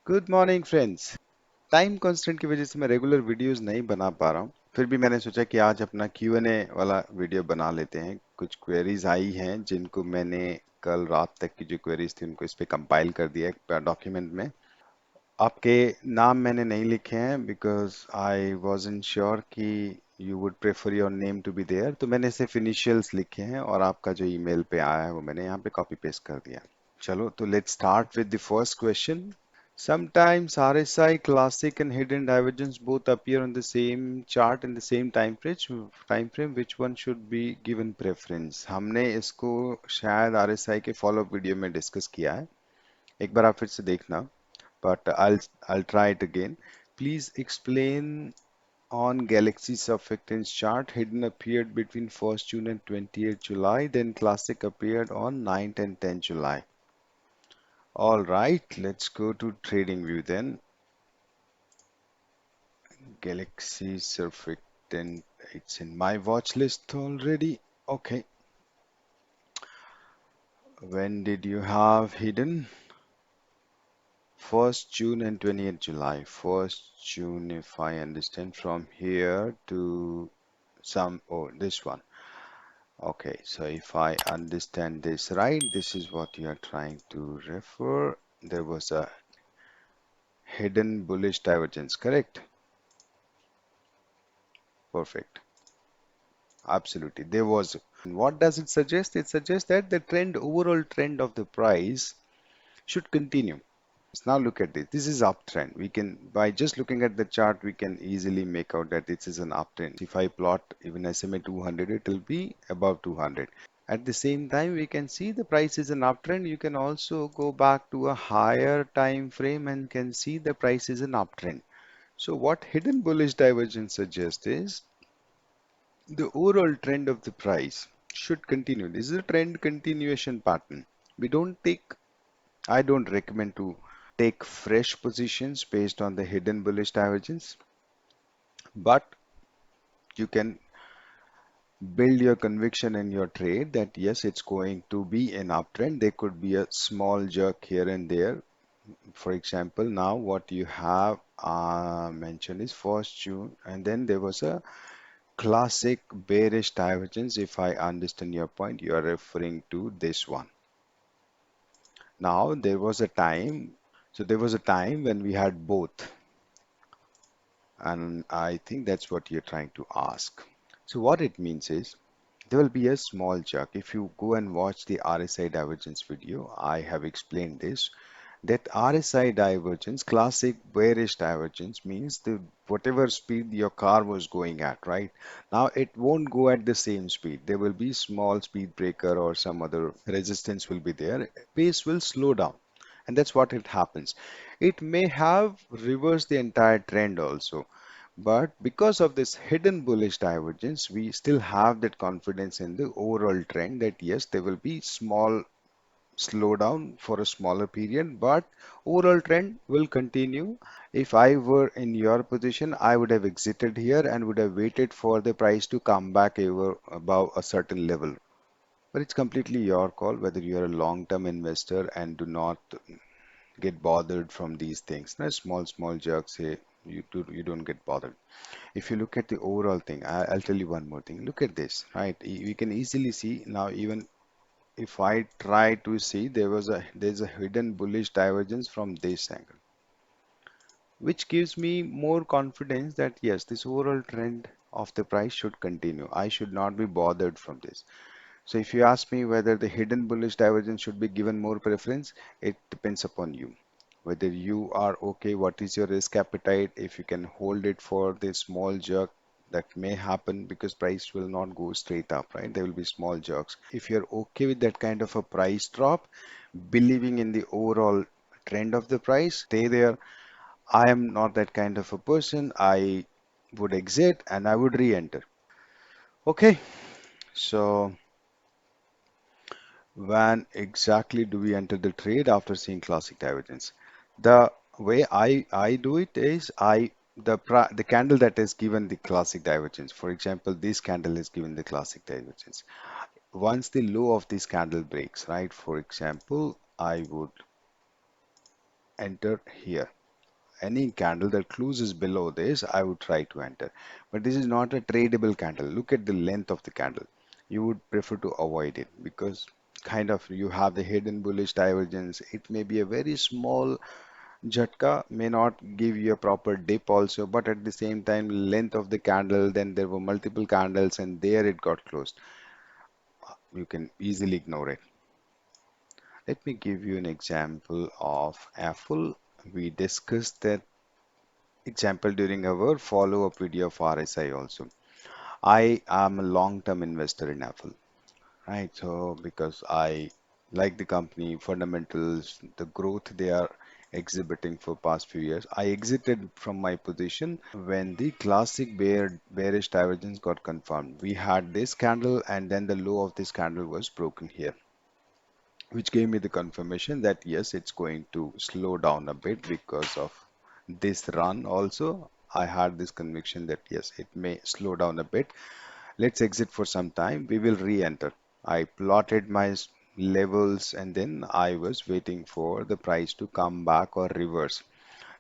Good morning friends. Time constraint की वजह से मैं रेगुलर वीडियोस नहीं बना पा रहा हूँ। फिर भी मैंने सोचा कि आज अपना Q&A वाला वीडियो बना लेते हैं। कुछ क्वेरीज आई हैं जिनको मैंने कल रात तक की जो क्वेरीज थी उनको इस पे कंपाइल कर दिया एक डॉक्यूमेंट में। आपके नाम मैंने नहीं लिखे हैं बिकॉज आई वाजंट श्योर कि you would prefer your name to be there, तो मैंने सिर्फ इनिशियल्स लिखे हैं और आपका जो ईमेल पे आया है वो मैंने यहाँ पे कॉपी पेस्ट कर दिया। चलो तो let's start with the first question. Sometimes RSI, classic and hidden divergence both appear on the same chart in the same time frame. Which one should be given preference? हमने इसको शायद RSI के follow-up video में discuss किया है। एक बार आप फिर से देखना, but I'll try it again. Please explain on Galaxy surfactants chart. Hidden appeared between 1st June and 28th July. Then classic appeared on 9th and 10th July. All right, let's go to TradingView then. Galaxy Surfactant, it's in my watch list already. Okay, when did you have hidden? 1st June and 20th July. 1st June, if I understand from here to this one. Okay, so if I understand this right, this is what you are trying to refer. There was a hidden bullish divergence, correct? Perfect. Absolutely. There was. What does it suggest? It suggests that the overall trend of the price should continue. Now look at this. This is uptrend. We can, by just looking at the chart, we can easily make out that this is an uptrend. If I plot even SMA 200, it will be above 200. At the same time, we can see the price is an uptrend. You can also go back to a higher time frame and can see the price is an uptrend. So what hidden bullish divergence suggests is the overall trend of the price should continue. This is a trend continuation pattern. We don't take, I don't recommend to take fresh positions based on the hidden bullish divergence, but you can build your conviction in your trade that yes, it's going to be an uptrend. There could be a small jerk here and there. For example, now what you have mentioned is 1st June, and then there was a classic bearish divergence. If I understand your point, you are referring to this one. Now there was a time when we had both, and I think that's what you're trying to ask. So what it means is there will be a small jerk. If you go and watch the RSI divergence video, I have explained this. That RSI divergence, classic bearish divergence, means the whatever speed your car was going at, right? Now it won't go at the same speed. There will be small speed breaker or some other resistance will be there. Pace will slow down. And that's what it happens. It may have reversed the entire trend also. But because of this hidden bullish divergence, we still have that confidence in the overall trend that yes, there will be small slow down for a smaller period, but overall trend will continue. If I were in your position, I would have exited here and would have waited for the price to come back over above a certain level. But it's completely your call whether you're a long-term investor and do not get bothered from these things. Now, small jerks here, you don't get bothered. If you look at the overall thing, I'll tell you one more thing. Look at this, right? We can easily see now even if I try to see there's a hidden bullish divergence from this angle, which gives me more confidence that yes, this overall trend of the price should continue. I should not be bothered from this. So if you ask me whether the hidden bullish divergence should be given more preference, it depends upon you. Whether you are okay, what is your risk appetite, if you can hold it for the small jerk that may happen because price will not go straight up, right? There will be small jerks. If you're okay with that kind of a price drop, believing in the overall trend of the price, stay there. I am not that kind of a person. I would exit and I would re-enter. Okay, so when exactly do we enter the trade after seeing classic divergence? The way I do it is the candle that is given the classic divergence. For example, this candle is given the classic divergence. Once the low of this candle breaks, right? For example, I would enter here. any candle that closes below this, I would try to enter. But this is not a tradable candle. Look at the length of the candle. You would prefer to avoid it because kind of you have the hidden bullish divergence. It may be a very small Jhatka, may not give you a proper dip also, but at the same time, length of the candle, then there were multiple candles and there it got closed. You can easily ignore it. Let me give you an example of Apple. We discussed that example during our follow-up video of RSI also. I am a long-term investor in Apple, right? So because I like the company fundamentals, the growth they are exhibiting for past few years, I exited from my position when the classic bearish divergence got confirmed. We had this candle and then the low of this candle was broken here, which gave me the confirmation that yes, it's going to slow down a bit because of this run also. I had this conviction that yes, it may slow down a bit. Let's exit for some time. We will re-enter. I plotted my levels and then I was waiting for the price to come back or reverse.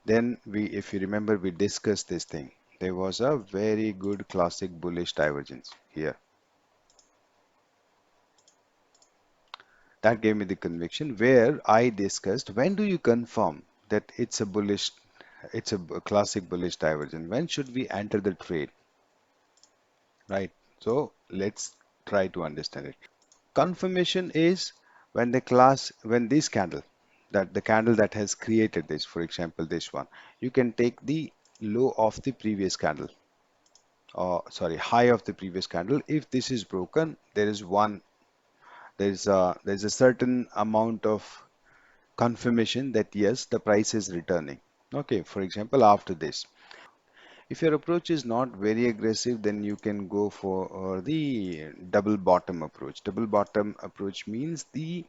Then if you remember, we discussed this thing. There was a very good classic bullish divergence here. That gave me the conviction where I discussed when do you confirm that it's a classic bullish divergence. When should we enter the trade, right? So let's try to understand it. Confirmation is when this candle, that the candle that has created this, for example, this one, you can take the low of the previous candle, or sorry, high of the previous candle. If this is broken, there's a certain amount of confirmation that yes, the price is returning. Okay, for example, after this, if your approach is not very aggressive, then you can go for the double bottom approach. Double bottom approach means the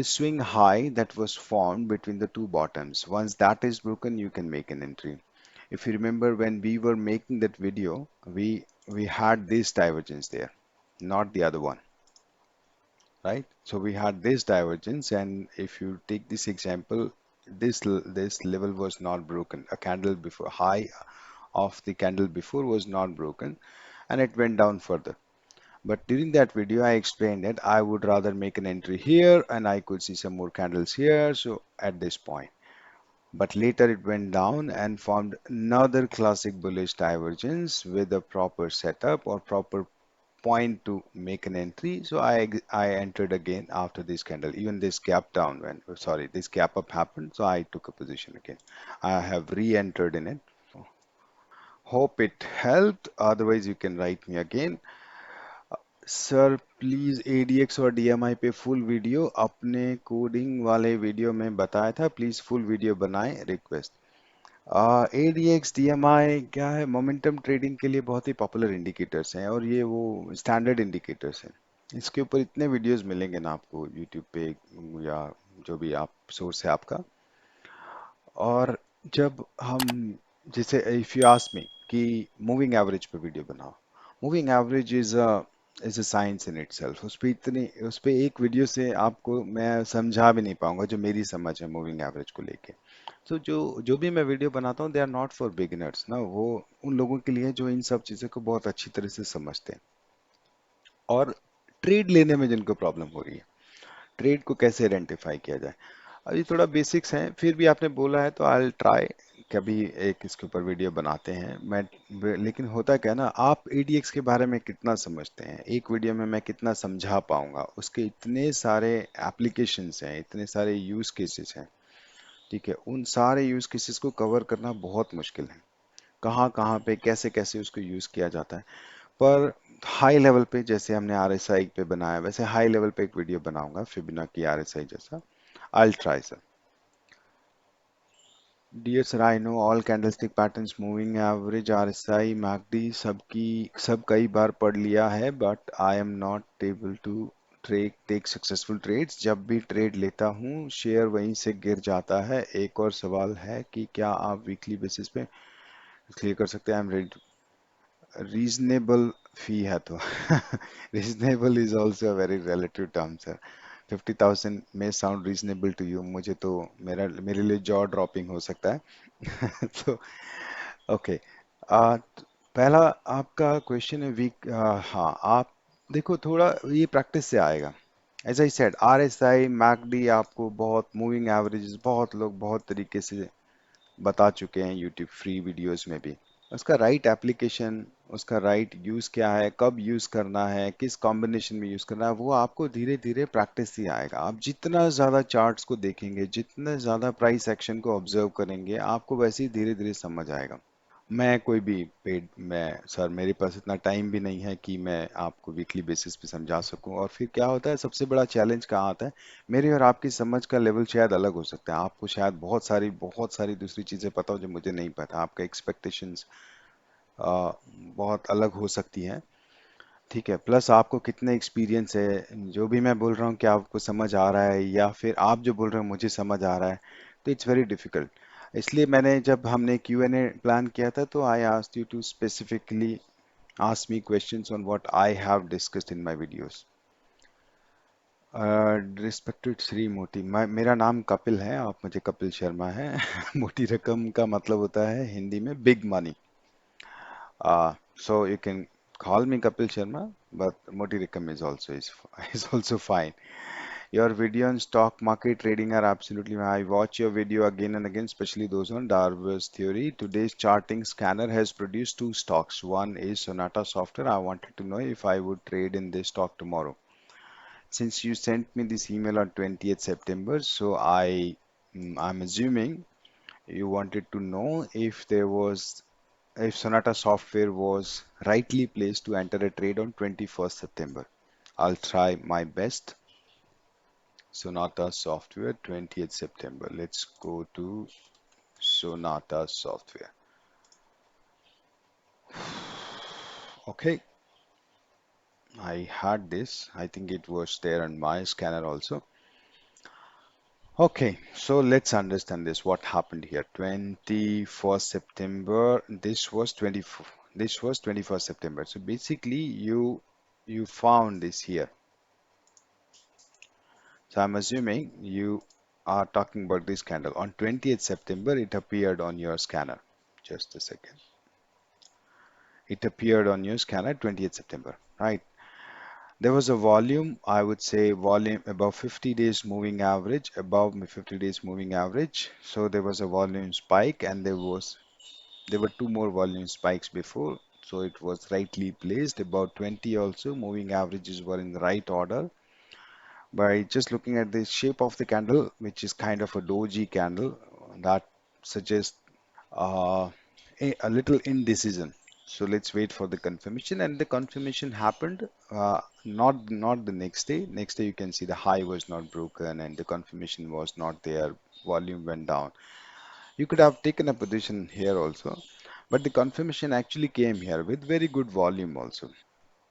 swing high that was formed between the two bottoms. Once that is broken, you can make an entry. If you remember when we were making that video, we had this divergence there, not the other one, right? So we had this divergence, and if you take this example, this level was not broken. A candle before high of the candle before was not broken, and it went down further. But during that video, I explained that I would rather make an entry here and I could see some more candles here. So at this point, but later it went down and formed another classic bullish divergence with a proper setup or proper point to make an entry. So I entered again after this candle. Even this gap down when, sorry, this gap up happened. So I took a position again. I have re-entered in it. Hope it helped. Otherwise, you can write me again. Sir please ADX और DMI पे full video अपने coding वाले video में बताया था please full video बनाएं request ADX DMI क्या है मोमेंटम ट्रेडिंग के लिए बहुत ही पॉपुलर इंडिकेटर्स हैं और ये वो स्टैंडर्ड इंडिकेटर्स हैं इसके ऊपर इतने वीडियोस मिलेंगे ना आपको यूट्यूब पे या जो भी आप सोर्स है आपका और जब हम जैसे इफ यू आस्क मी कि मूविंग एवरेज पे वीडियो बनाओ moving average is a science in itself उस पे एक वीडियो से आपको मैं समझा भी नहीं पाऊंगा जो मेरी समझ है मूविंग एवरेज को लेके तो जो भी मैं वीडियो बनाता हूँ they are not for beginners ना वो उन लोगों के लिए जो इन सब चीज़ों को बहुत अच्छी तरह से समझते हैं और ट्रेड लेने में जिनको प्रॉब्लम हो रही है ट्रेड को कैसे आइडेंटिफाई किया जाए अभी थोड़ा बेसिक्स हैं फिर भी आपने बोला है तो आई ट्राई कभी एक इसके ऊपर वीडियो बनाते हैं लेकिन होता क्या है ना आप एडीएक्स के बारे में कितना समझते हैं एक वीडियो में मैं कितना समझा पाऊंगा उसके इतने सारे एप्लीकेशंस हैं इतने सारे यूज केसेस हैं ठीक है उन सारे यूज केसेस को कवर करना बहुत मुश्किल है कहाँ कहाँ पे कैसे कैसे उसको यूज किया जाता है पर हाई लेवल पे जैसे हमने आरएसआई पे बनाया वैसे हाई लेवल पे एक वीडियो बनाऊंगा फिबोनाची आरएसआई जैसा I'll try sir. Dear sir, I know all candlestick patterns, moving average, RSI, MACD सब कई बार पढ़ लिया है but I am not able to take successful trades. जब भी ट्रेड लेता हूँ शेयर वहीं से गिर जाता है एक और सवाल है कि क्या आप वीकली बेसिस पे क्लियर कर सकते हैं आई एम रेडी रीजनेबल फी है तो reasonable is also a very relative term sir 50,000 में साउंड रीजनेबल टू यू, मुझे तो मेरे लिए जॉ ड्रॉपिंग हो सकता है। तो ओके, पहला आपका क्वेश्चन है वीक। हाँ, आप देखो, थोड़ा ये प्रैक्टिस से आएगा। As I said, RSI MACD आपको बहुत, मूविंग एवरेजेस बहुत लोग बहुत तरीके से बता चुके हैं यूट्यूब फ्री वीडियोस में भी। उसका राइट एप्लीकेशन, उसका राइट यूज़ क्या है, कब यूज़ करना है, किस कॉम्बिनेशन में यूज़ करना है, वो आपको धीरे धीरे प्रैक्टिस से आएगा। आप जितना ज़्यादा चार्ट्स को देखेंगे, जितना ज़्यादा प्राइस एक्शन को ऑब्जर्व करेंगे, आपको वैसे ही धीरे धीरे समझ आएगा। मैं कोई भी पेड, मैं सर, मेरे पास इतना टाइम भी नहीं है कि मैं आपको वीकली बेसिस पे समझा सकूं। और फिर क्या होता है, सबसे बड़ा चैलेंज कहाँ आता है, मेरी और आपकी समझ का लेवल शायद अलग हो सकता है। आपको शायद बहुत सारी दूसरी चीज़ें पता हो जो मुझे नहीं पता, आपका एक्सपेक्टेशंस बहुत अलग हो सकती हैं। ठीक है, प्लस आपको कितने एक्सपीरियंस है, जो भी मैं बोल रहा हूँ क्या आपको समझ आ रहा है, या फिर आप जो बोल रहे हो मुझे समझ आ रहा है, तो इट्स वेरी डिफिकल्ट। इसलिए मैंने, जब हमने Q&A प्लान किया था, तो I asked you to specifically ask me questions on what I have discussed in my videos. Respected Shri मोती, मेरा नाम कपिल है, आप मुझे कपिल शर्मा है। मोटी रकम का मतलब होता है हिंदी में big money. So you can call me Kapil Sharma, but Moti Rikam is also fine. Your video on stock market trading are absolutely. I watch your video again and again, especially those on Darbo's theory. Today's charting scanner has produced two stocks. One is Sonata Software. I wanted to know if I would trade in this stock tomorrow. Since you sent me this email on 20th September, so I'm assuming you wanted to know if Sonata Software was rightly placed to enter a trade on 21st September. I'll try my best. Sonata Software, 20th September. Let's go to Sonata Software. Okay, I had this. I think it was there on my scanner also. Okay, so let's understand this. What happened here? 21st September. This was 21st September. So basically, you found this here. So I'm assuming you are talking about this candle. On 20th September, it appeared on your scanner. Just a second. It appeared on your scanner 20th September, right? There was a volume, I would say volume above 50 days moving average, above 50 days moving average. So there was a volume spike, and there were two more volume spikes before. So it was rightly placed. About 20 also moving averages were in the right order. By just looking at the shape of the candle, which is kind of a doji candle, that suggests uh, a little indecision. So let's wait for the confirmation, and the confirmation happened not the next day. Next day you can see the high was not broken and the confirmation was not there. Volume went down. You could have taken a position here also, but the confirmation actually came here with very good volume also.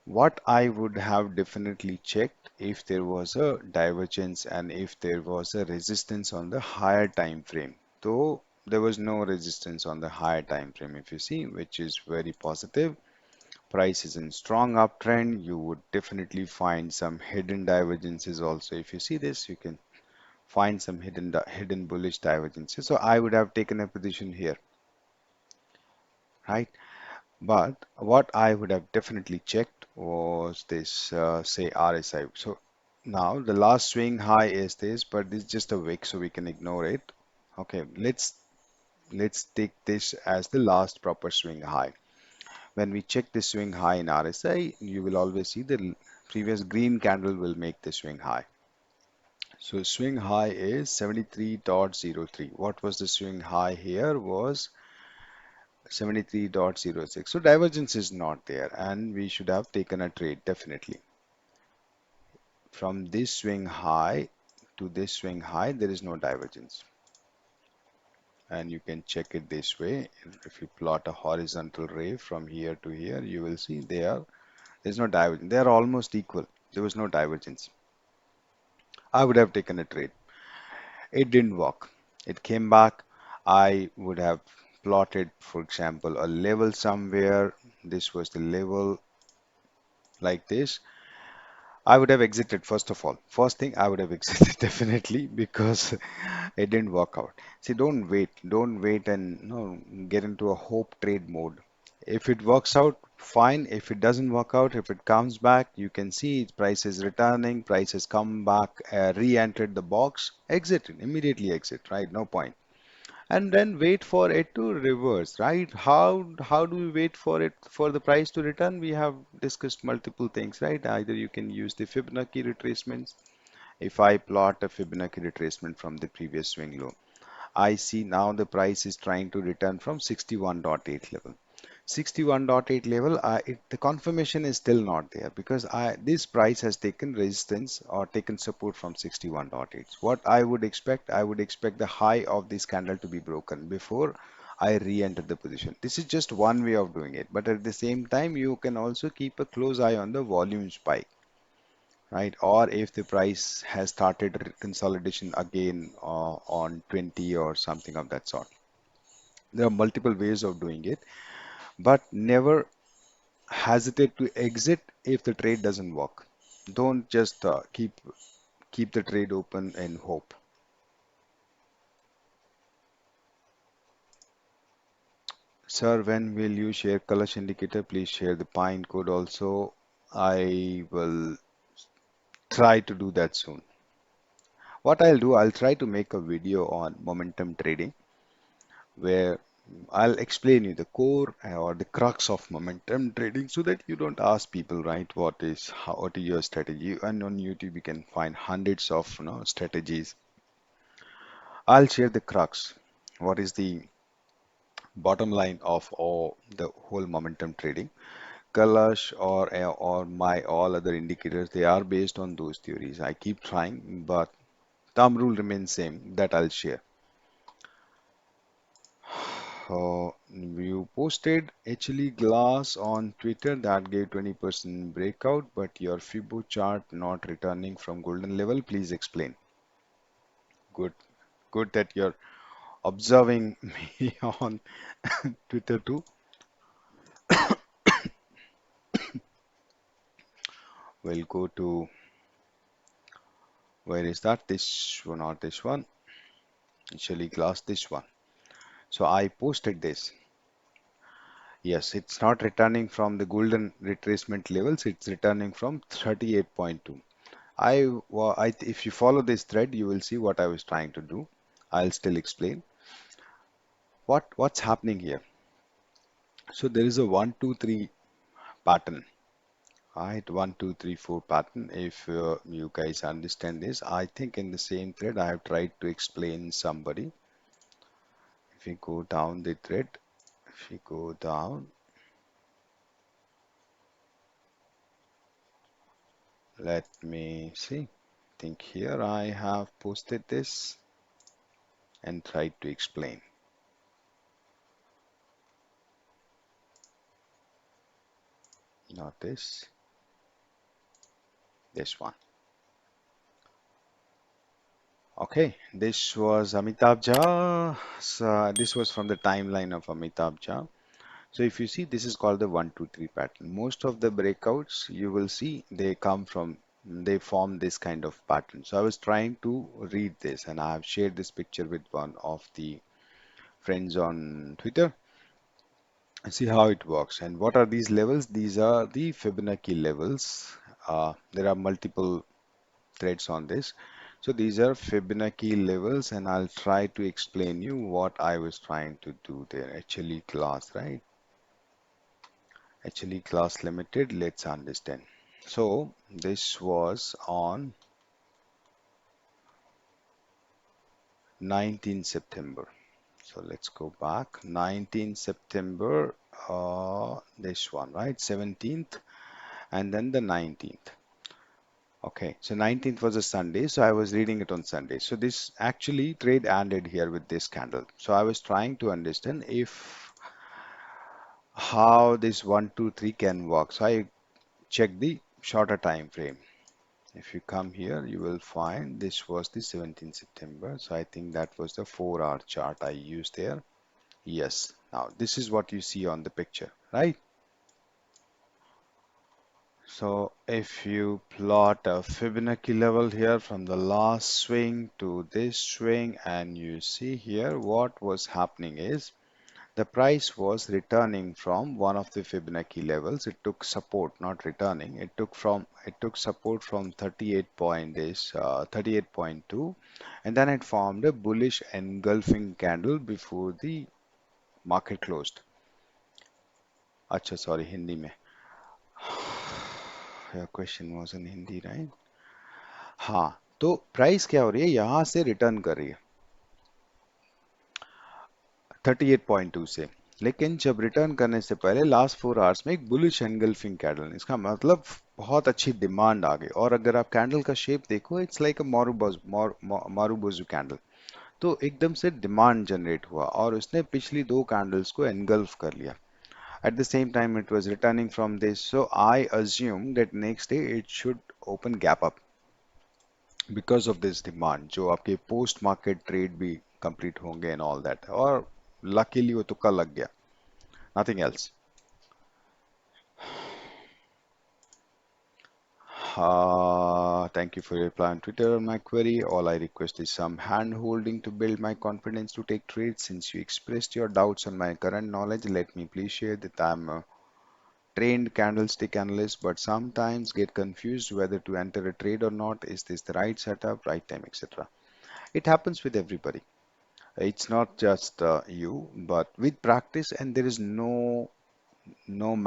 What I would have definitely checked if there was a divergence and if there was a resistance on the higher time frame. Though there was no resistance on the higher time frame, if you see, which is very positive. Price is in strong uptrend. You would definitely find some hidden divergences also. If you see this, you can find some hidden bullish divergences. So I would have taken a position here, right? But what I would have definitely checked was this, say RSI. So now the last swing high is this, but this is just a wick, so we can ignore it. Okay, let's take this as the last proper swing high. When we check the swing high in RSI, you will always see the previous green candle will make the swing high. So swing high is 73.03. What was the swing high here was 73.06. So divergence is not there, and we should have taken a trade definitely. From this swing high to this swing high, there is no divergence. And you can check it this way. If you plot a horizontal ray from here to here, you will see there's no divergence. They are almost equal. There was no divergence. I would have taken a trade. It didn't work. It came back. I would have plotted, for example, a level somewhere. This was the level like this. I would have exited first of all. First thing I would have exited definitely because it didn't work out. See, don't wait and get into a hope trade mode. If it works out, fine. If it doesn't work out, if it comes back, you can see its price is returning, price has come back, re-entered the box, exit, immediately exit, right? No point. And then wait for it to reverse, right? How do we wait for it for the price to return? We have discussed multiple things, right? Either you can use the Fibonacci retracements. If I plot a Fibonacci retracement from the previous swing low, I see now the price is trying to return from 61.8 level. 61.8 level, the confirmation is still not there because this price has taken resistance or taken support from 61.8. What I would expect the high of this candle to be broken before I re-enter the position. This is just one way of doing it, but at the same time, you can also keep a close eye on the volume spike, right? Or if the price has started consolidation again on 20 or something of that sort. There are multiple ways of doing it, but never hesitate to exit if the trade doesn't work. Don't just keep the trade open and hope. Sir, when will you share Kalash indicator? Please share the pine code also. I will try to do that soon. What I'll do, I'll try to make a video on momentum trading where I'll explain you the core or the crux of momentum trading so that you don't ask people, right, what is your strategy? And on YouTube you can find hundreds of strategies. I'll share the crux. What is the bottom line of all the whole momentum trading? Kalash or my all other indicators, they are based on those theories. I keep trying, but thumb rule remains same that I'll share. You posted HLE Glass on Twitter that gave 20% breakout, but your Fibo chart not returning from golden level. Please explain. Good, good that you're observing me on Twitter too. We'll go to where is that? This one or this one? HLE Glass, this one. So I posted this. Yes, it's not returning from the golden retracement levels. It's returning from 38.2. If you follow this thread, you will see what I was trying to do. I'll still explain what's happening here. So there is a 1, 2, 3 pattern. Right, 1, 2, 3, 4 pattern. If you guys understand this, I think in the same thread I have tried to explain somebody. If we go down the thread, if we go down, let me see. I think here I have posted this and tried to explain. Not this, this one. Okay, this was Amitabh Jha. So this was from the timeline of Amitabh Jha. So if you see, this is called the 1, 2, 3 pattern. Most of the breakouts you will see they form this kind of pattern. So I was trying to read this, and I have shared this picture with one of the friends on Twitter and see how it works. And what are these levels? These are the Fibonacci levels. There are multiple threads on this. So these are Fibonacci levels, and I'll try to explain you what I was trying to do there. Actually, class, right? Actually, class limited. Let's understand. So this was on 19 September. So let's go back. 19 September, this one, right? 17th, and then the 19th. Okay, so 19th was a Sunday, so I was reading it on Sunday. So this actually trade ended here with this candle. So I was trying to understand if how this 1, 2, 3 can work. So I checked the shorter time frame. If you come here, you will find this was the 17th September. So I think that was the 4-hour chart I used there. Yes. Now this is what you see on the picture, right? So if you plot a Fibonacci level here from the last swing to this swing, and you see here what was happening is the price was returning from one of the Fibonacci levels. It took support, not returning. It took support from 38.2, and then it formed a bullish engulfing candle before the market closed. अच्छा sorry Hindi में your question was in Hindi, right? हाँ, तो price क्या हो रही है, यहां से रिटर्न कर रही है 38.2 से, लेकिन जब रिटर्न करने से पहले लास्ट 4 आवर्स में एक बुलिश एनगल्फिंग कैंडल, इसका मतलब बहुत अच्छी डिमांड आ गई। और अगर आप कैंडल का शेप देखो, it's like a marubozu candle. तो एकदम से डिमांड जनरेट हुआ और उसने पिछली दो कैंडल्स को एनगल्फ कर लिया। At the same time, it was returning from this, so I assume that next day it should open gap up because of this demand, जो आपके पोस्ट मार्केट ट्रेड भी कंप्लीट होंगे एंड ऑल दैट। और luckily वो तुक्का लग गया, nothing else. Thank you for your reply on Twitter on my query. All I request is some hand holding to build my confidence to take trades. Since you expressed your doubts on my current knowledge, let me please share that I'm a trained candlestick analyst, but sometimes get confused whether to enter a trade or not. Is this the right setup, right time, etc.? It happens with everybody. It's not just you, but with practice, and there is no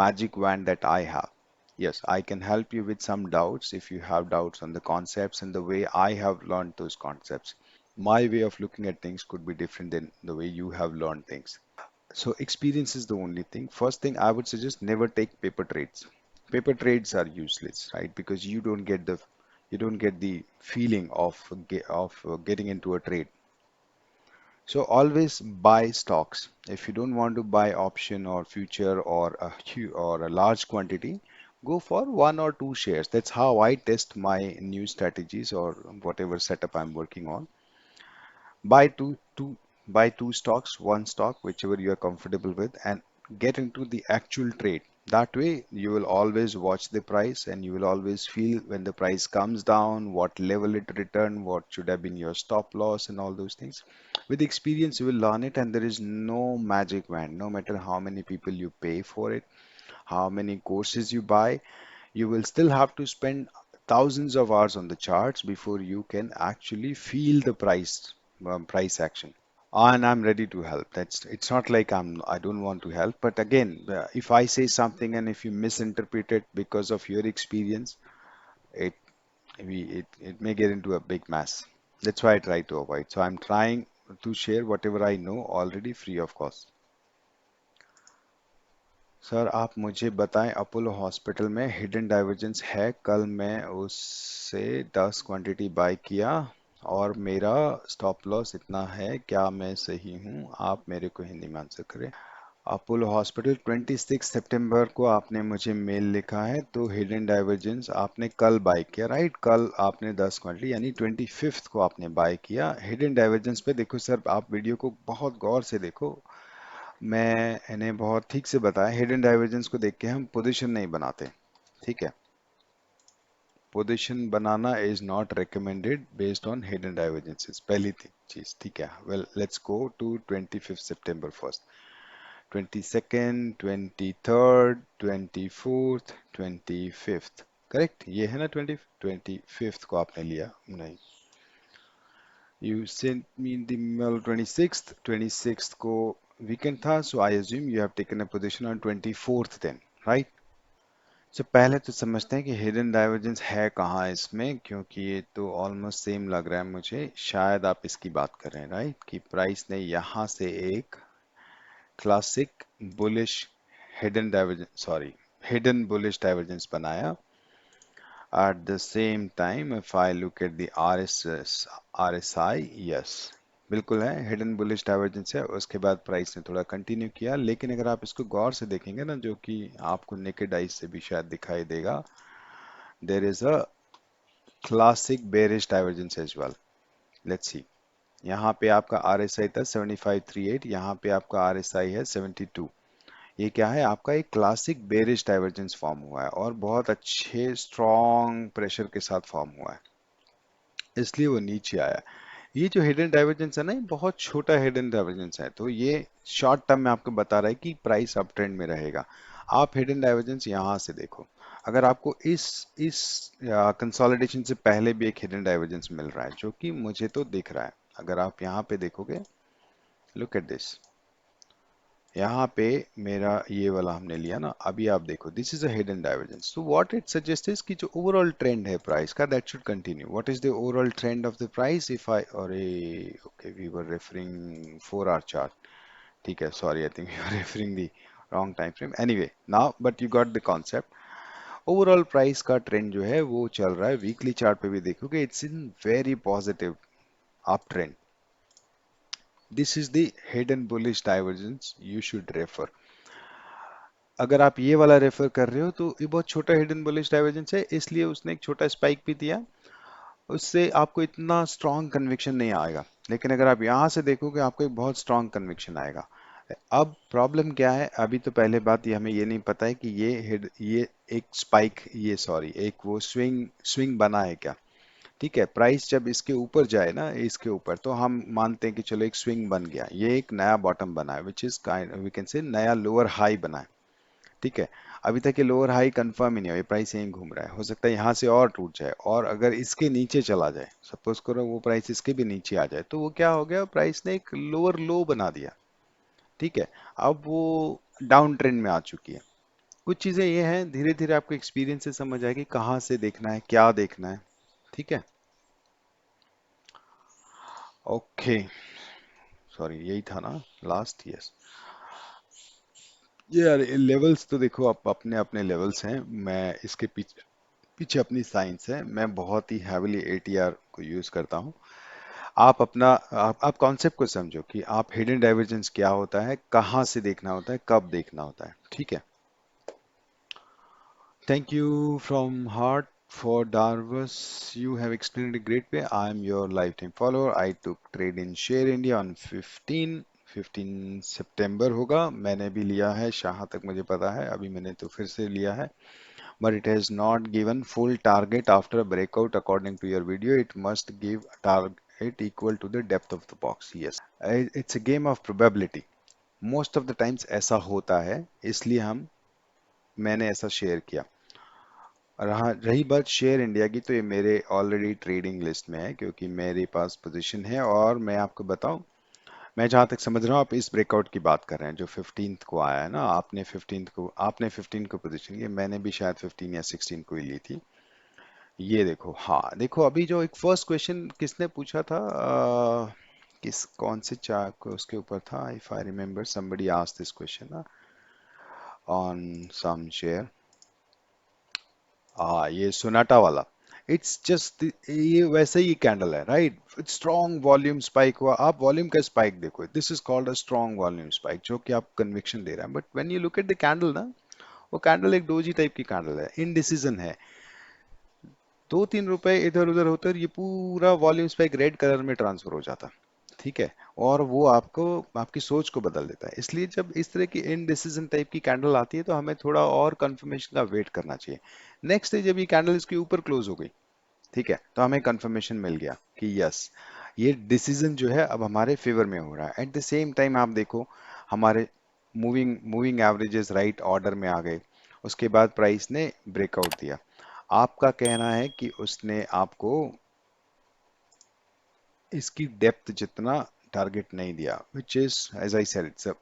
magic wand that I have. Yes, I can help you with some doubts if you have doubts on the concepts and the way I have learned those concepts. My way of looking at things could be different than the way you have learned things. So experience is the only thing. First thing I would suggest, never take paper trades. Paper trades are useless, right? Because you don't get the feeling of getting into a trade. So always buy stocks. If you don't want to buy option or future or or a large quantity, go for one or two shares. That's how I test my new strategies or whatever setup I'm working on. Buy buy two stocks, one stock, whichever you are comfortable with, and get into the actual trade. That way, you will always watch the price and you will always feel when the price comes down, what level it returned, what should have been your stop loss, and all those things. With experience, you will learn it, and there is no magic wand. No matter how many people you pay for it, how many courses you buy, you will still have to spend thousands of hours on the charts before you can actually feel the price action. And I'm ready to help. That's it's not like I don't want to help, but again, if I say something and if you misinterpret it because of your experience, it it may get into a big mess. That's why I try to avoid. So I'm trying to share whatever I know already free of cost. Sir आप मुझे बताएं, Apollo hospital में hidden divergence है? कल मैं उससे 10 quantity bye किया और मेरा स्टॉप लॉस इतना है, क्या मैं सही हूं? आप मेरे को हिंदी में आंसर करें। अपोलो हॉस्पिटल 26 सितंबर को आपने मुझे मेल लिखा है, तो हिडन डाइवर्जेंस आपने कल बाय किया, राइट? कल आपने 10 क्वांटिटी यानी 25th को आपने बाय किया। हिडन डाइवर्जेंस पे देखो सर, आप वीडियो को बहुत गौर से देखो, मैं इन्हें बहुत ठीक से बताया। हिडन डाइवर्जेंस को देख के हम पोजीशन नहीं बनाते, ठीक है? पोजीशन बनाना is not recommended based on hidden divergences, पहली चीज, ठीक है? वेल, लेट्स गो टू 25 सितंबर first. 22nd, 23rd, 24th, 25th, correct? ये है ना 25th को आपने लिया? नहीं, you sent me the email 26th को वीकेंड था, so I assume you have taken a position on 24th then, right? So पहले तो समझते हैं कि हिडन डाइवर्जेंस है कहाँ इसमें, क्योंकि ये तो ऑलमोस्ट सेम लग रहा है मुझे। शायद आप इसकी बात कर रहे हैं, राइट? कि प्राइस ने यहाँ से एक classic bullish hidden divergence, sorry, hidden bullish divergence बनाया। At the same time, if I look at the RSI, yes, बिल्कुल है, हिडन बुलिश डाइवर्जेंस है। उसके बाद प्राइस ने थोड़ा कंटिन्यू किया, लेकिन अगर आप इसको गौर से देखेंगे ना, जो कि आपको नेकेड आई से भी शायद दिखाई देगा, there is a classic bearish divergence as well. Let's see, यहाँ पे आपका RSI था 7538, यहाँ पे आपका RSI है 72। ये क्या है, आपका एक क्लासिक बेरिश डाइवर्जेंस फॉर्म हुआ है और बहुत अच्छे स्ट्रॉन्ग प्रेशर के साथ फॉर्म हुआ है, इसलिए वो नीचे आया। ये जो हिडन डाइवर्जेंस है ना, ये बहुत छोटा हिडन डाइवर्जेंस है, तो ये शॉर्ट टर्म में आपको बता रहा है कि प्राइस अप ट्रेंड में रहेगा। आप हिडन डाइवर्जेंस यहाँ से देखो, अगर आपको इस कंसोलिडेशन से पहले भी एक हिडन डाइवर्जेंस मिल रहा है, जो कि मुझे तो दिख रहा है, अगर आप यहाँ पे देखोगे, लुक एट दिस, यहाँ पे मेरा ये वाला हमने लिया ना, अभी आप देखो, this is a hidden divergence, so what it suggest is कि जो ओवरऑल ट्रेंड है प्राइस का, that should continue. What is the overall trend of the price, if I, अरे okay, we were referring 4 our chart, ठीक है, sorry, I think we were referring the wrong time frame, anyway now but you got the concept. Overall price का trend जो है वो चल रहा है, वीकली चार्ट पे भी देखोगे, it's in very positive up trend. This is the hidden bullish divergence you should refer. अगर आप ये वाला रेफर कर रहे हो तो ये बहुत छोटा हिडन बुलिश डाइवर्जेंस है, इसलिए उसने एक छोटा स्पाइक भी दिया, उससे आपको इतना स्ट्रॉन्ग कन्विक्शन नहीं आएगा। लेकिन अगर आप यहाँ से देखोगे, आपको एक बहुत स्ट्रॉन्ग कन्विक्शन आएगा। अब प्रॉब्लम क्या है, अभी तो पहले बात ये, हमें ये नहीं पता है कि ये एक स्पाइक, ये सॉरी, एक वो स्विंग स्विंग बना है क्या। ठीक है, प्राइस जब इसके ऊपर जाए ना, इसके ऊपर, तो हम मानते हैं कि चलो एक स्विंग बन गया, ये एक नया बॉटम बना है, which is kind we can say नया लोअर हाई बना है। ठीक है, अभी तक ये लोअर हाई कंफर्म ही नहीं हुआ, ये प्राइस यहीं घूम रहा है, हो सकता है यहाँ से और टूट जाए, और अगर इसके नीचे चला जाए, सपोज करो वो प्राइस इसके भी नीचे आ जाए, तो वो क्या हो गया, प्राइस ने एक लोअर लो बना दिया। ठीक है, अब वो डाउन ट्रेंड में आ चुकी है। कुछ चीजें ये हैं, धीरे धीरे आपको एक्सपीरियंस से समझ आएगी कहाँ से देखना है, क्या देखना है। ठीक है, ओके, सॉरी, यही था ना लास्ट, यस। ये यार लेवल्स तो देखो, आप अपने अपने लेवल्स हैं, मैं इसके पीछे पीछे अपनी साइंस है, मैं बहुत ही हैविली एटीआर को यूज करता हूँ। आप अपना आप कॉन्सेप्ट को समझो कि आप हिडन डाइवर्जेंस क्या होता है, कहाँ से देखना होता है, कब देखना होता है। ठीक है, thank you from heart for Darvas. You have explained it a great way. I am your lifetime follower. I took trade in Share India on 15 सितंबर होगा, मैंने भी लिया है, जहाँ तक मुझे पता है, अभी मैंने तो फिर से लिया है, but it has not given full target after a breakout according to your video. It must give target equal to the depth of the box. Yes, it's a game of probability. Most of the times ऐसा होता है, इसलिए हम मैंने ऐसा share किया। रही बात शेयर इंडिया की, तो ये मेरे ऑलरेडी ट्रेडिंग लिस्ट में है, क्योंकि मेरे पास पोजीशन है, और मैं आपको बताऊं, मैं जहां तक समझ रहा हूँ, आप इस ब्रेकआउट की बात कर रहे हैं जो 15th को आया है ना, आपने 15 को पोजीशन ली, मैंने भी शायद 15 या 16 को ही ली थी। ये देखो, हाँ देखो, अभी जो एक फर्स्ट क्वेश्चन किसने पूछा था, किस कौन से चार्ट को उसके ऊपर था, if I remember somebody asked this question on some share, हाँ ये सोनाटा वाला, इट्स जस्ट ये वैसे ही कैंडल है, राइट, स्ट्रॉन्ग वॉल्यूम स्पाइक हुआ, आप वॉल्यूम का स्पाइक देखो, this is called a strong volume spike, जो कि आप कन्विक्शन दे रहा है, but when you look at the candle ना, वो कैंडल एक डोजी टाइप की कैंडल है, इनडिसीजन है, 2-3 रुपए इधर उधर होते और ये पूरा वॉल्यूम स्पाइक रेड कलर में ट्रांसफर हो जाता। ठीक है, और वो आपको आपकी सोच को बदल देता है, इसलिए जब इस तरह की इनडिसीजन टाइप की कैंडल आती है, तो हमें थोड़ा और कंफर्मेशन का वेट करना चाहिए। नेक्स्ट डे जब ये कैंडल इसके ऊपर क्लोज हो गई, ठीक है, तो हमें कंफर्मेशन मिल गया कि यस, ये डिसीजन जो है अब हमारे फेवर में हो रहा है। एट द सेम टाइम आप देखो, हमारे moving moving averages right order में आ गए, उसके बाद प्राइस ने ब्रेकआउट दिया। आपका कहना है कि उसने आपको इसकी डेप्थ जितना टारगेट नहीं दिया, which is as I said, it's a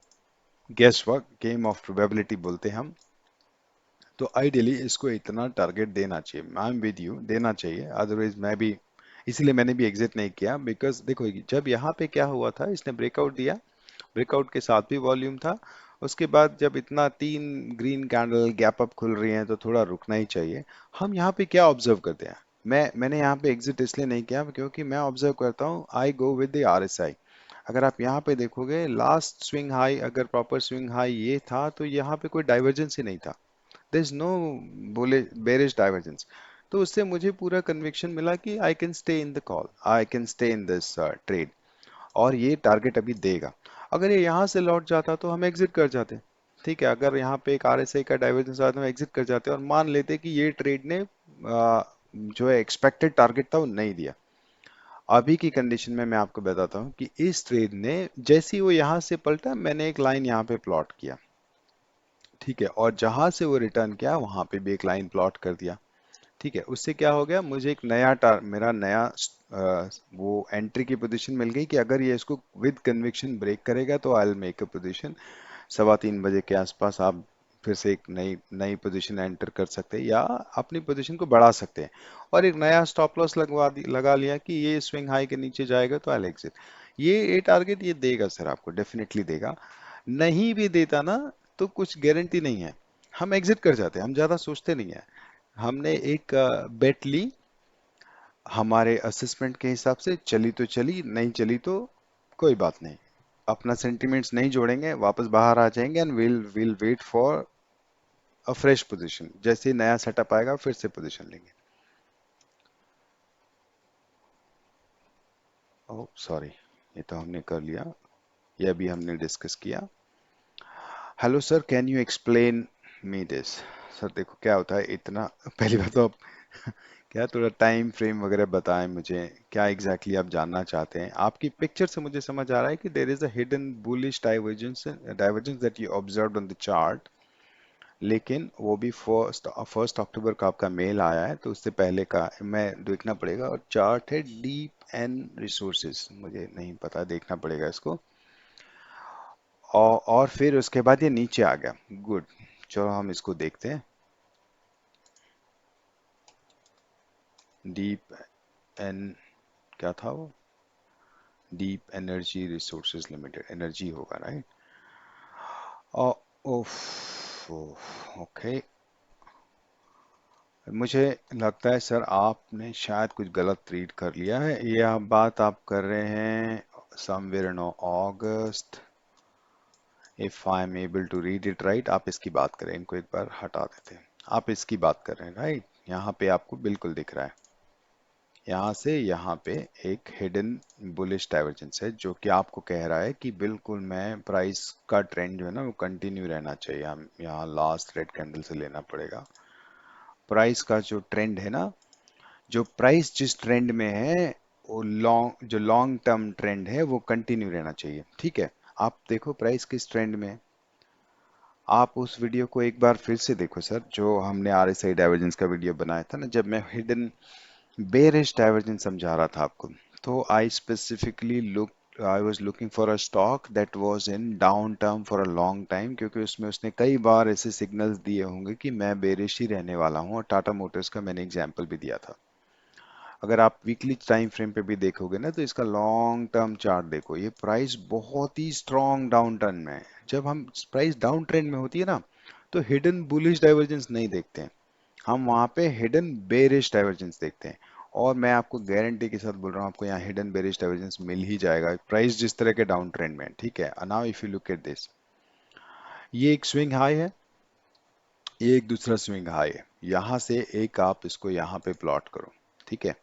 guess work, game of probability बोलते हैं हम। तो आइडियली इसको इतना टारगेट देना चाहिए, आई एम विद यू, देना चाहिए, अदरवाइज मैं भी, इसीलिए मैंने भी एग्जिट नहीं किया, बिकॉज देखो जब यहाँ पे क्या हुआ था, इसने ब्रेकआउट दिया, ब्रेकआउट के साथ भी वॉल्यूम था, उसके बाद जब इतना 3 ग्रीन कैंडल गैप अप खुल रही हैं, तो थोड़ा रुकना ही चाहिए। हम यहाँ पे क्या ऑब्जर्व करते हैं, मैंने यहाँ पे एग्जिट इसलिए नहीं किया, क्योंकि मैं ऑब्जर्व करता हूँ, आई गो विद द आरएसआई। अगर आप यहाँ पे देखोगे, लास्ट स्विंग हाई अगर प्रॉपर स्विंग हाई ये था, तो यहाँ पे कोई डाइवर्जेंस ही नहीं था, देयर इज नो बोले बेरिश डाइवर्जेंस, तो उससे मुझे पूरा कन्विक्शन मिला कि I can stay in the call, I can stay in this trade, और ये टारगेट अभी देगा। अगर ये यहाँ से लौट जाता तो हम एग्जिट कर जाते। ठीक है, अगर यहाँ पे एक आरएसआई का डाइवर्जेंस आता है, एग्जिट कर जाते हैं और मान लेते हैं कि ये ट्रेड ने जो है एक्सपेक्टेड टारगेट था वो नहीं दिया। अभी की कंडीशन में मैं आपको बताता हूँ कि इस ट्रेड ने जैसे ही वो यहाँ से पलटा, मैंने एक लाइन यहाँ पे प्लॉट किया, ठीक है, और जहां से वो रिटर्न किया वहां पे भी एक लाइन प्लॉट कर दिया। ठीक है, उससे क्या हो गया, मुझे एक मेरा नया वो एंट्री की पोजीशन मिल गई कि अगर ये इसको विद कन्विक्शन ब्रेक करेगा तो I will make a position. 3:15 बजे के आसपास आप फिर से एक नई नई पोजीशन एंटर कर सकते हैं या अपनी पोजीशन को बढ़ा सकते हैं, और एक नया स्टॉप लॉस लगा लिया कि ये स्विंग हाई के नीचे जाएगा तो आई एग्जिट। ये टारगेट ये देगा सर, आपको डेफिनेटली देगा। नहीं भी देता ना तो कुछ गारंटी नहीं है, हम एग्जिट कर जाते हैं, हम ज्यादा सोचते नहीं है। हमने एक बेट ली, हमारे असेसमेंट के हिसाब से चली तो चली, नहीं चली तो कोई बात नहीं, अपना सेंटिमेंट्स नहीं जोड़ेंगे, वापस बाहर आ जाएंगे and will wait for a fresh position. जैसे ही नया सेटअप आएगा फिर से पोजीशन लेंगे। ओह सॉरी, ये तो हमने कर लिया, ये अभी हमने डिस्कस किया। Hello sir, can you explain me this. Sir देखो क्या होता है इतना, पहली बात तो आप क्या थोड़ा टाइम फ्रेम वगैरह बताएं मुझे, क्या एग्जैक्टली exactly आप जानना चाहते हैं। आपकी पिक्चर से मुझे समझ आ रहा है कि there is a hidden bullish divergence divergence that you observed on the chart, लेकिन वो भी फर्स्ट अक्टूबर का आपका मेल आया है तो उससे पहले का मैं देखना पड़ेगा। और चार्ट है डीप एन रिसोर्सेज, मुझे नहीं पता, देखना पड़ेगा इसको। और फिर उसके बाद ये नीचे आ गया, गुड। चलो हम इसको देखते हैं। डीप एन, क्या था वो, deep energy resources limited, energy होगा राइट। ओफ, ओके, मुझे लगता है सर आपने शायद कुछ गलत रीड कर लिया है। ये आप बात आप कर रहे हैं somewhere in August, if I am able to read it right. आप इसकी बात करें, इनको एक बार हटा देते हैं। आप इसकी बात कर रहे हैं राइट, यहाँ पे आपको बिल्कुल दिख रहा है, यहाँ से यहाँ पे एक हिडन बुलिश डाइवर्जेंस है जो कि आपको कह रहा है कि बिल्कुल मैं प्राइस का ट्रेंड जो है ना वो कंटिन्यू रहना चाहिए। हम यहाँ लास्ट रेड कैंडल से लेना पड़ेगा, प्राइस का जो ट्रेंड है ना, जो प्राइस जिस ट्रेंड में है वो लॉन्ग टर्म ट्रेंड है वो कंटिन्यू रहना चाहिए। ठीक है, आप देखो प्राइस किस ट्रेंड में है। आप उस वीडियो को एक बार फिर से देखो सर, जो हमने आरएसआई डाइवर्जेंस का वीडियो बनाया था ना, जब मैं हिडन बेरिश डाइवर्जेंस समझा रहा था आपको, तो I specifically I was looking for a stock that was in down term for a long time, क्योंकि उसमें उसने कई बार ऐसे सिग्नल्स दिए होंगे कि मैं बेरिश ही रहने वाला हूँ, और टाटा मोटर्स का मैंने एग्जाम्पल भी दिया था। अगर आप वीकली टाइम फ्रेम पे भी देखोगे ना तो इसका लॉन्ग टर्म चार्ट देखो, ये प्राइस बहुत ही स्ट्रॉन्ग डाउन ट्रेंड में है। जब हम प्राइस डाउन ट्रेंड में होती है ना तो हिडन बुलिश डाइवर्जेंस नहीं देखते हैं, हम वहां पे हिडन बेरिश डाइवर्जेंस देखते हैं। और मैं आपको गारंटी के साथ बोल रहा हूँ, आपको यहाँ हिडन बेरिश डाइवर्जेंस मिल ही जाएगा, प्राइस जिस तरह के डाउन ट्रेंड में है। ठीक है, now if you look at this, ये एक स्विंग हाई है, ये एक दूसरा स्विंग हाई है, यहाँ से एक आप इसको यहाँ पे प्लॉट करो। ठीक है,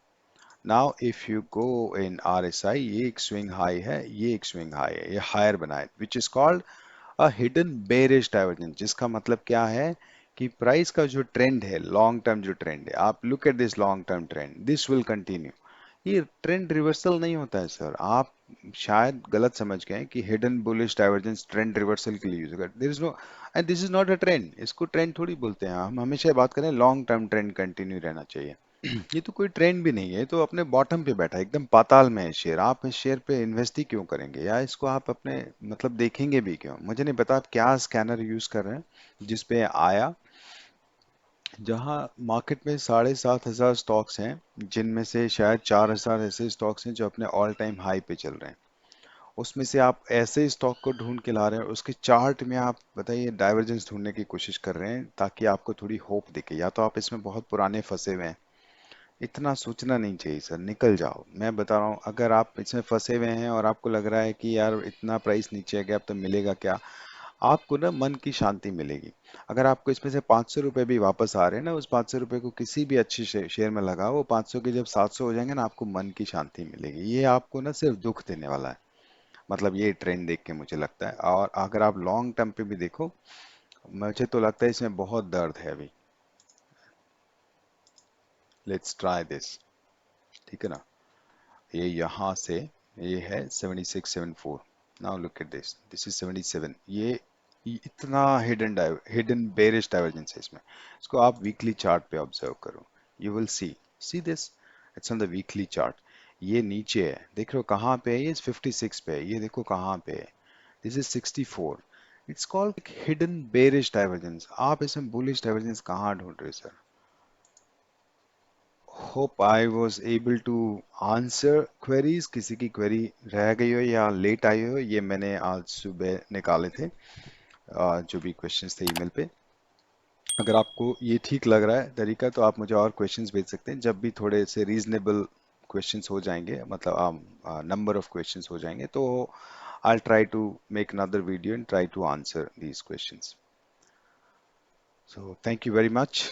now if you go in RSI, ये एक स्विंग हाई है, ये एक स्विंग हाई है, ये हायर बना है, which is called a hidden bearish divergence, जिसका मतलब क्या है कि प्राइस का जो ट्रेंड है, लॉन्ग टर्म जो ट्रेंड है, आप look at this long term trend, this will continue. ये ट्रेंड रिवर्सल नहीं होता है सर, आप शायद गलत समझ गए हैं कि hidden bullish divergence trend reversal के लिए यूज होगा, there is no, and this is not a trend, इसको ट्रेंड थोड़ी बोलते हैं। हम हमेशा बात करें लॉन्ग टर्म ट्रेंड कंटिन्यू रहना चाहिए। ये तो कोई ट्रेंड भी नहीं है, ये तो अपने बॉटम पे बैठा है, एकदम पाताल में है शेयर। आप इस शेयर पे इन्वेस्ट ही क्यों करेंगे, या इसको आप अपने मतलब देखेंगे भी क्यों। मुझे नहीं पता आप क्या स्कैनर यूज कर रहे हैं जिस पे आया, जहां मार्केट में 7,500 स्टॉक्स हैं, जिनमें से शायद 4,000 ऐसे स्टॉक्स हैं जो अपने ऑल टाइम हाई पे चल रहे हैं। उसमें से आप ऐसे स्टॉक को ढूंढ के ला रहे हैं, उसके चार्ट में आप बताइए डाइवर्जेंस ढूंढने की कोशिश कर रहे हैं ताकि आपको थोड़ी होप दिखे, या तो आप इसमें बहुत पुराने फंसे हुए हैं। इतना सोचना नहीं चाहिए सर, निकल जाओ। मैं बता रहा हूँ, अगर आप इसमें फंसे हुए हैं और आपको लग रहा है कि यार इतना प्राइस नीचे गया अब तो मिलेगा क्या, आपको ना मन की शांति मिलेगी। अगर आपको इसमें से 500 रुपये भी वापस आ रहे हैं ना, उस 500 रुपये को किसी भी अच्छी शेयर में लगाओ, वो 500 के जब 700 हो जाएंगे ना, आपको मन की शांति मिलेगी। ये आपको ना सिर्फ दुख देने वाला है, मतलब ये ट्रेंड देख के मुझे लगता है। और अगर आप लॉन्ग टर्म पे भी देखो, मुझे तो लगता है इसमें बहुत दर्द है अभी। Let's try this. ठीक है ना, ये यहाँ से ये है 7674। Now look at this, this is 77। ये इतना हिडन बेरिश डाइवर्जेंस है इसमें। इसको आप वीकली चार्ट पे ऑब्जर्व करो, you will see this, it's on the weekly chart. ये नीचे है, देख रहे हो कहाँ पे है, ये 56 पे है, ये देखो कहाँ पे है, this is 64। It's called hidden bearish divergence. आप इसमें बुलिश डाइवर्जेंस कहाँ ढूंढ रहे हो sir? Hope I was able to answer queries. किसी की क्वेरी रह गई हो या लेट आई हो, ये मैंने आज सुबह निकाले थे, जो भी क्वेश्चंस थे ईमेल पे। अगर आपको ये ठीक लग रहा है तरीका तो आप मुझे और क्वेश्चंस भेज सकते हैं। जब भी थोड़े से रीजनेबल क्वेश्चंस हो जाएंगे, मतलब नंबर ऑफ क्वेश्चंस हो जाएंगे, तो I'll try to make another video and try to answer these questions. So thank you very much.